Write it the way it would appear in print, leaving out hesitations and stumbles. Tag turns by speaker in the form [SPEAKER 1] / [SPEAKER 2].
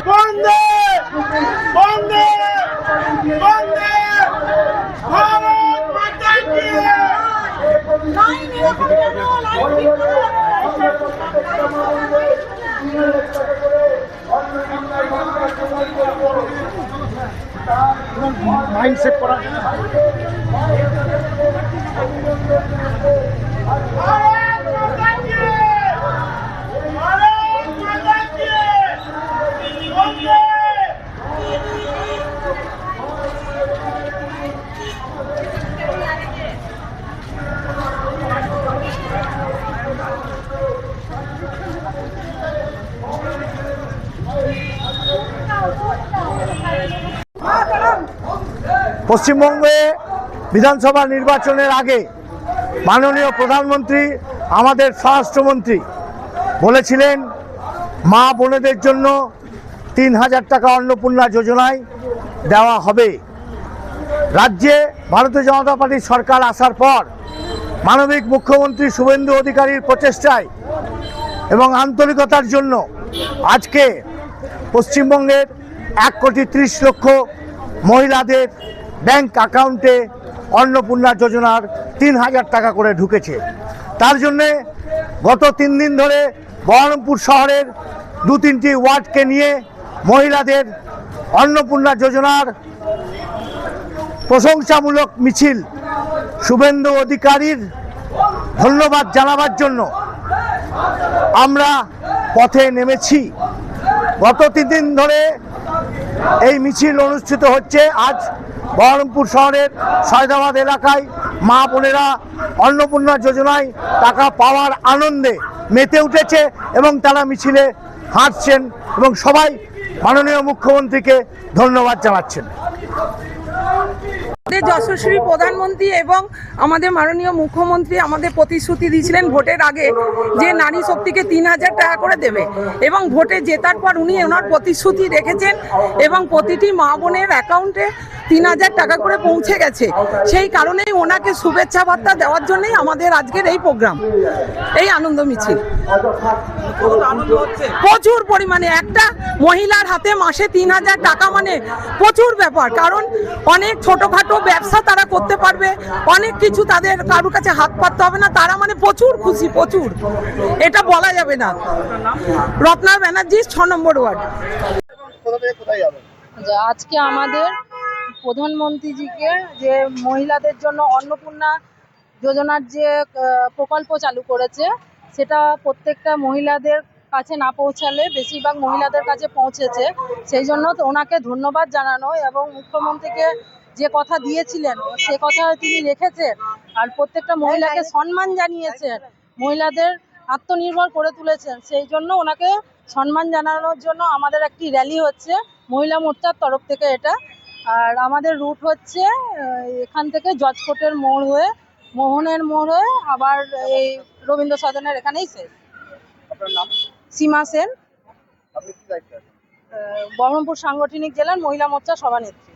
[SPEAKER 1] বন্দে বন্দে বন্দে ভারত মাতা কি মাইন্ডসেট করা পশ্চিমবঙ্গে বিধানসভা নির্বাচনের আগে মাননীয় প্রধানমন্ত্রী আমাদের স্বরাষ্ট্রমন্ত্রী বলেছিলেন মা বোনেদের জন্য ৩,০০০ টাকা অন্নপূর্ণা যোজনায় দেওয়া হবে। রাজ্যে ভারতীয় জনতা পার্টির সরকার আসার পর মানবিক মুখ্যমন্ত্রী শুভেন্দু অধিকারীর প্রচেষ্টায় এবং আন্তরিকতার জন্য আজকে পশ্চিমবঙ্গের ১,৩০,০০,০০০ মহিলাদের ব্যাংক অ্যাকাউন্টে অন্নপূর্ণা যোজনার ৩,০০০ টাকা করে ঢুকেছে। তার জন্যে গত ৩ দিন ধরে বহরমপুর শহরের ২-৩টি ওয়ার্ডকে নিয়ে মহিলাদের অন্নপূর্ণা যোজনার প্রশংসামূলক মিছিল শুভেন্দু অধিকারীর ধন্যবাদ জানাবার জন্য আমরা পথে নেমেছি। গত ৩ দিন ধরে এই মিছিল অনুষ্ঠিত হচ্ছে। আজ বহরমপুর শহরের সয়দাবাদ এলাকায় মা বোনেরা অন্নপূর্ণা যোজনায় টাকা পাওয়ার আনন্দে মেতে উঠেছে এবং তারা মিছিলে হাঁটছেন এবং সবাই মাননীয় মুখ্যমন্ত্রীকে ধন্যবাদ জানাচ্ছেন।
[SPEAKER 2] যশস্বী প্রধানমন্ত্রী এবং আমাদের মাননীয় মুখ্যমন্ত্রী আমাদের প্রতিশ্রুতি দিয়েছিলেন ভোটের আগে যে নারী শক্তিকে ৩,০০০ টাকা করে দেবে এবং ভোটে জেতার পর উনি ওনার প্রতিশ্রুতি রেখেছেন এবং প্রতিটি মা বোনের অ্যাকাউন্টে ৩,০০০ টাকা করে পৌঁছে গেছে। সেই কারণেই ওনাকে শুভেচ্ছা বার্তা দেওয়ার জন্যই আমাদের আজকের এই প্রোগ্রাম, এই আনন্দ মিছিল। প্রচুর পরিমাণে একটা মহিলার হাতে মাসে ৩,০০০ টাকা মানে প্রচুর ব্যাপার, কারণ অনেক ছোটখাটো ব্যবসা তারা করতে পারবে, অনেক কিছু তাদের কারোর কাছে হাত পাততে হবে না, তারা মানে প্রচুর খুশি, প্রচুর, এটা বলা যাবে না। রত্না ব্যানার্জি ৬ নম্বর ওয়ার্ড।
[SPEAKER 3] আজকে আমাদের প্রধানমন্ত্রীজিকে যে মহিলাদের জন্য অন্নপূর্ণা যোজনার যে প্রকল্প চালু করেছে সেটা প্রত্যেকটা মহিলাদের কাছে না পৌঁছালে বেশিরভাগ মহিলাদের কাছে পৌঁছেছে, সেই জন্য তো ওনাকে ধন্যবাদ জানানো এবং মুখ্যমন্ত্রীকে যে কথা দিয়েছিলেন সে কথা তিনি রেখেছেন আর প্রত্যেকটা মহিলাকে সম্মান জানিয়েছেন, মহিলাদের আত্মনির্ভর করে তুলেছেন, সেই জন্য ওনাকে সম্মান জানানোর জন্য আমাদের একটি র্যালি হচ্ছে মহিলা মোর্চার তরফ থেকে এটা। আর আমাদের রুট হচ্ছে এখান থেকে জজ কোর্টের মোড় হয়ে মোহনের মোড় হয়ে আবার এই রবীন্দ্র সদনের এখানেই শেষ। সীমা সেন, বহরমপুর সাংগঠনিক জেলার মহিলা মোর্চা সভানেত্রী।